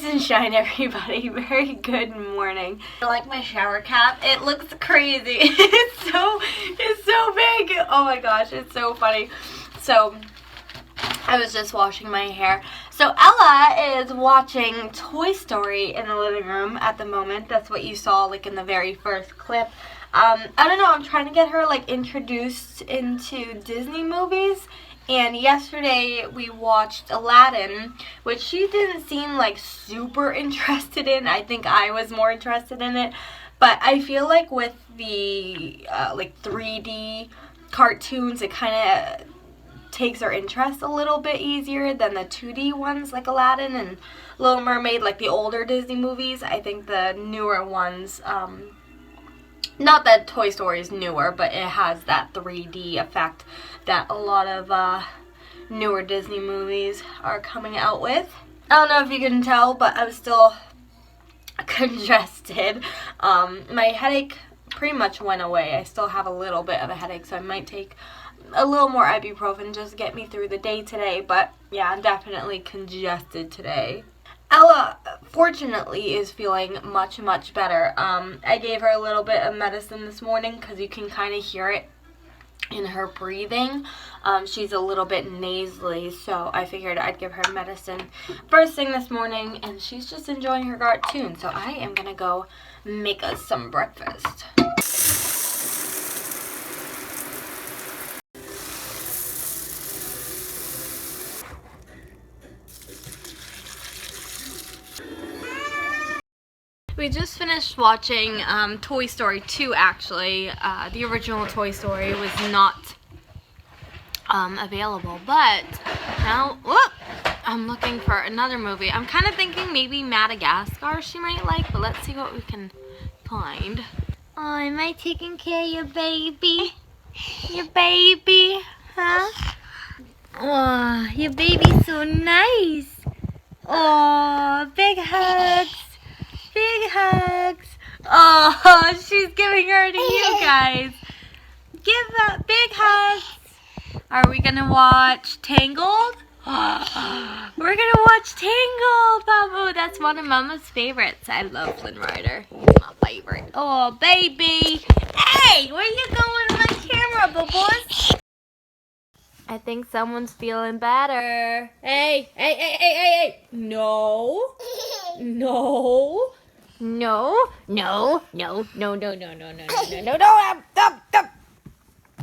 Rise and shine, everybody. Very good morning. I like my shower cap. It looks crazy. It's so big. Oh my gosh, it's so funny. So I was just washing my hair. So Ella is watching Toy Story in the living room at the moment. That's what you saw like in the very first clip. I don't know, I'm trying to get her like introduced into Disney movies. And yesterday we watched Aladdin, which she didn't seem like super interested in. I think I was more interested in it. But I feel like with the like 3D cartoons, it kind of takes her interest a little bit easier than the 2D ones like Aladdin and Little Mermaid, like the older Disney movies. I think the newer ones, not that Toy Story is newer, but it has that 3D effect that a lot of newer Disney movies are coming out with. I don't know if you can tell, but I'm still congested. My headache pretty much went away. I still have a little bit of a headache, so I might take a little more ibuprofen just to get me through the day today. But yeah, I'm definitely congested today. Ella, fortunately, is feeling much better. I gave her a little bit of medicine this morning because you can kind of hear it in her breathing. She's a little bit nasally, so I figured I'd give her medicine first thing this morning, and she's just enjoying her cartoon. So I am gonna go make us some breakfast. We just finished watching Toy Story 2, actually. The original Toy Story was not available, but now, whoop, I'm looking for another movie. I'm kind of thinking maybe Madagascar she might like, but let's see what we can find. Oh, am I taking care of your baby? Your baby, huh? Oh, your baby's so nice. Oh, big hugs. Big hugs. Oh, she's giving her to you guys. Give up big hugs. Are we gonna watch Tangled? We're gonna watch Tangled, Babu. That's one of Mama's favorites. I love Flynn Rider. He's my favorite. Oh, baby. Hey, where you going with my camera, Bubbles? I think someone's feeling better. Hey. No. No. Stop.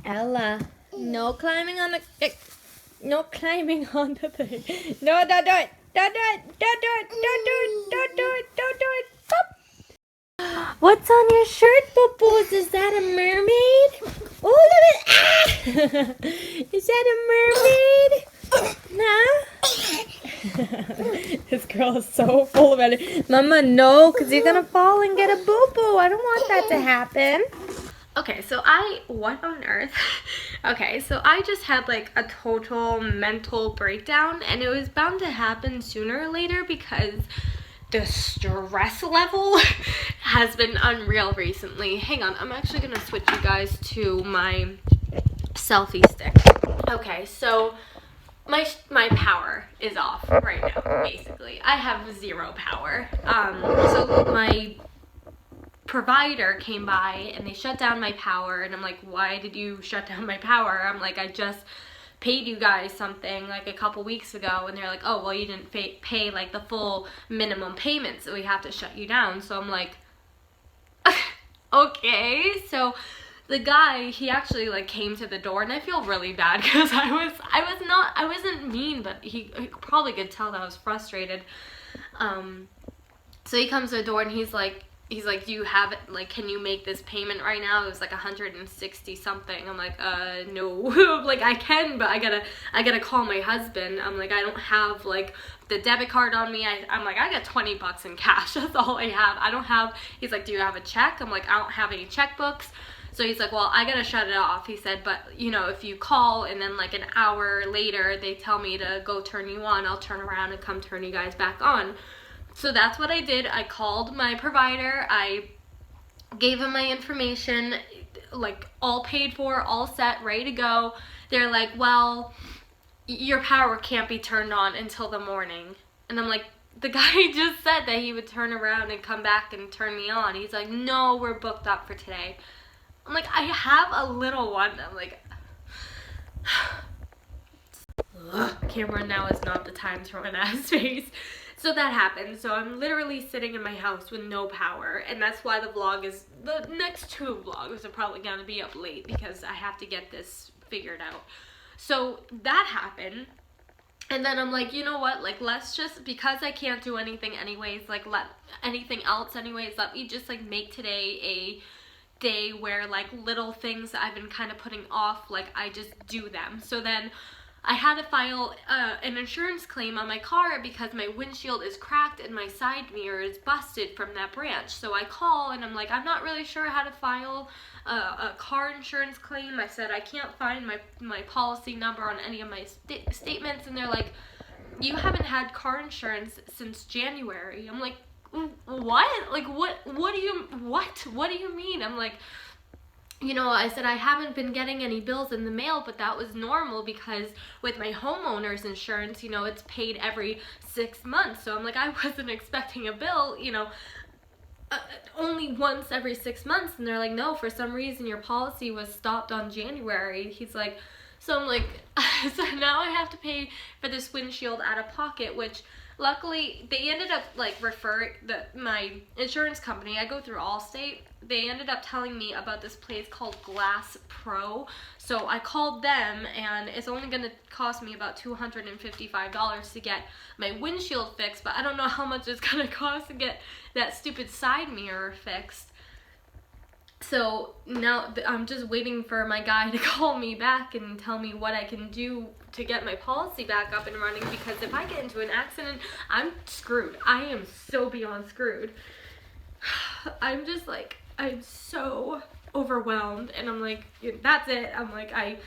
Ella, no climbing on the thing. No climbing on the thing. No, don't do it. Don't do it. Stop. What's on your shirt, Bubbles? Is that a mermaid? Oh, look at ah! Is that a mermaid? Huh? This girl is so full of it. Mama, no, because you're going to fall and get a boo-boo. I don't want that to happen. Okay, so what on earth? Okay, so I just had like a total mental breakdown, and it was bound to happen sooner or later because the stress level has been unreal recently. Hang on, I'm actually going to switch you guys to my selfie stick. Okay, so my power is off right now, basically. I have zero power. So my provider came by and they shut down my power, and I'm like, why did you shut down my power? I'm like, I just paid you guys something like a couple weeks ago, and they're like, oh, well, you didn't pay like the full minimum payment, so we have to shut you down. So I'm like, okay. So the guy, he actually like came to the door, and I feel really bad because I wasn't mean, but he probably could tell that I was frustrated. So he comes to the door and he's like, do you have it, like, can you make this payment right now? It was like 160 something. I'm like, no. Like, I can, but I gotta call my husband. I'm like, I don't have like the debit card on me. I'm like, I got 20 bucks in cash. That's all I have. I don't have, he's like, do you have a check? I'm like, I don't have any checkbooks. So he's like, well, I gotta shut it off. He said, but you know, if you call and then like an hour later they tell me to go turn you on, I'll turn around and come turn you guys back on. So that's what I did. I called my provider. I gave him my information, like all paid for, all set, ready to go. They're like, well, your power can't be turned on until the morning. And I'm like, the guy just said that he would turn around and come back and turn me on. He's like, no, we're booked up for today. I'm like, I have a little one. I'm like, camera, now is not the time to run out of space. So that happened. So I'm literally sitting in my house with no power, and that's why the next 2 vlogs are probably gonna be up late because I have to get this figured out. So that happened. And then I'm like, you know what, like, let's just, because I can't do anything anyways, like, let me just, like, make today a day where, like, little things that I've been kind of putting off, like, I just do them. So then I had to file an insurance claim on my car because my windshield is cracked and my side mirror is busted from that branch. So I call and I'm like, I'm not really sure how to file a car insurance claim. I said I can't find my policy number on any of my statements, and they're like, you haven't had car insurance since January. I'm like, what? Like, what do you mean? I'm like, you know, I said I haven't been getting any bills in the mail, but that was normal because with my homeowner's insurance, you know, it's paid every 6 months. So I'm like, I wasn't expecting a bill, you know, only once every 6 months. And they're like, no, for some reason your policy was stopped on January. He's like, so I'm like, so now I have to pay for this windshield out of pocket, which luckily they ended up like referring my insurance company. I go through Allstate. They ended up telling me about this place called Glass Pro. So I called them, and it's only going to cost me about $255 to get my windshield fixed, but I don't know how much it's going to cost to get that stupid side mirror fixed. So now I'm just waiting for my guy to call me back and tell me what I can do to get my policy back up and running, because if I get into an accident, I'm screwed. I am so beyond screwed. I'm just like, I'm so overwhelmed, and I'm like, that's it. I'm like, I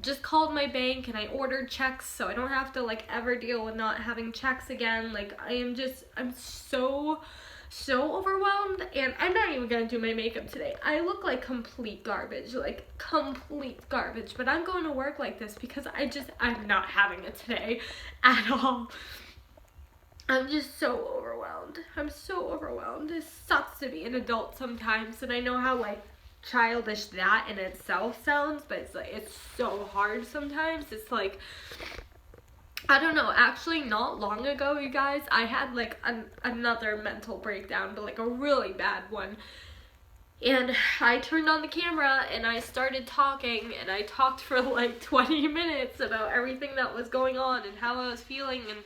just called my bank and I ordered checks so I don't have to like ever deal with not having checks again. Like, I'm so overwhelmed, and I'm not even gonna do my makeup today. I look like complete garbage, but I'm going to work like this because I'm not having it today at all. I'm just so overwhelmed. It sucks to be an adult sometimes, and I know how like childish that in itself sounds, but it's like, it's so hard sometimes. It's like, I don't know, actually not long ago, you guys, I had like another mental breakdown, but like a really bad one. And I turned on the camera and I started talking, and I talked for like 20 minutes about everything that was going on and how I was feeling, and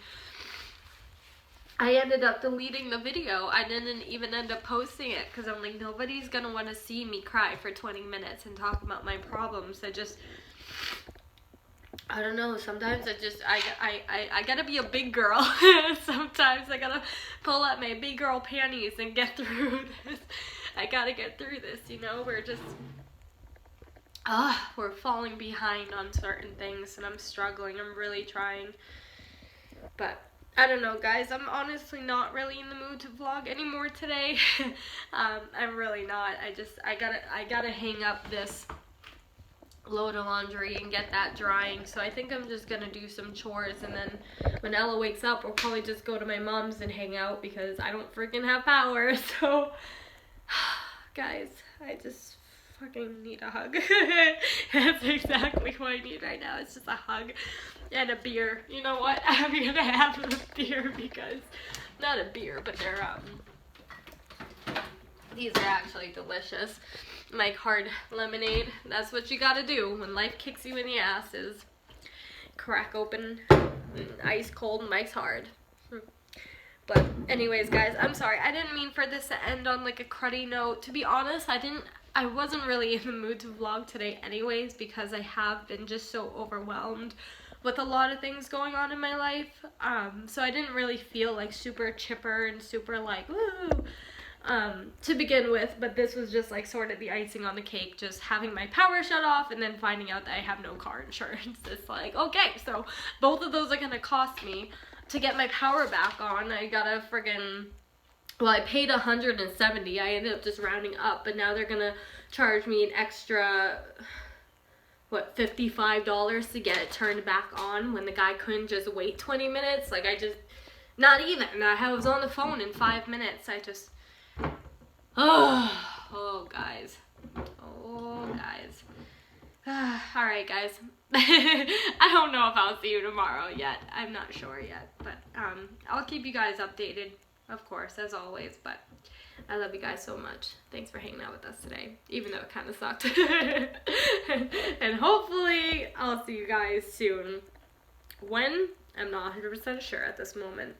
I ended up deleting the video. I didn't even end up posting it because I'm like, nobody's gonna want to see me cry for 20 minutes and talk about my problems. I don't know, sometimes I gotta be a big girl. Sometimes I gotta pull out my big girl panties and get through this. I gotta get through this, you know. We're falling behind on certain things, and I'm struggling. I'm really trying, but I don't know, guys. I'm honestly not really in the mood to vlog anymore today. I'm really not. I gotta hang up this load of laundry and get that drying. So I think I'm just gonna do some chores, and then when Ella wakes up, we'll probably just go to my mom's and hang out because I don't freaking have power. So, guys, I just fucking need a hug. That's exactly what I need right now. It's just a hug and a beer. You know what? I'm gonna have a beer because, not a beer, but they're these are actually delicious. Like hard lemonade. That's what you gotta do when life kicks you in the ass, is crack open ice cold Mike's Hard. But anyways, guys, I'm sorry. I didn't mean for this to end on like a cruddy note. To be honest, I wasn't really in the mood to vlog today anyways, because I have been just so overwhelmed with a lot of things going on in my life. So I didn't really feel like super chipper and super like, woo, to begin with, but this was just like sort of the icing on the cake, just having my power shut off and then finding out that I have no car insurance. It's like, okay, so both of those are gonna cost me. To get my power back on, I gotta friggin', well, I paid $170. I ended up just rounding up, but now they're gonna charge me an extra, what, $55 to get it turned back on when the guy couldn't just wait 20 minutes. Like, Not even. I was on the phone in 5 minutes. I just... Oh, guys. Oh, guys. Alright, guys. I don't know if I'll see you tomorrow yet. I'm not sure yet. But I'll keep you guys updated, of course, as always. But I love you guys so much. Thanks for hanging out with us today, even though it kind of sucked. And hopefully I'll see you guys soon. When? I'm not 100% sure at this moment.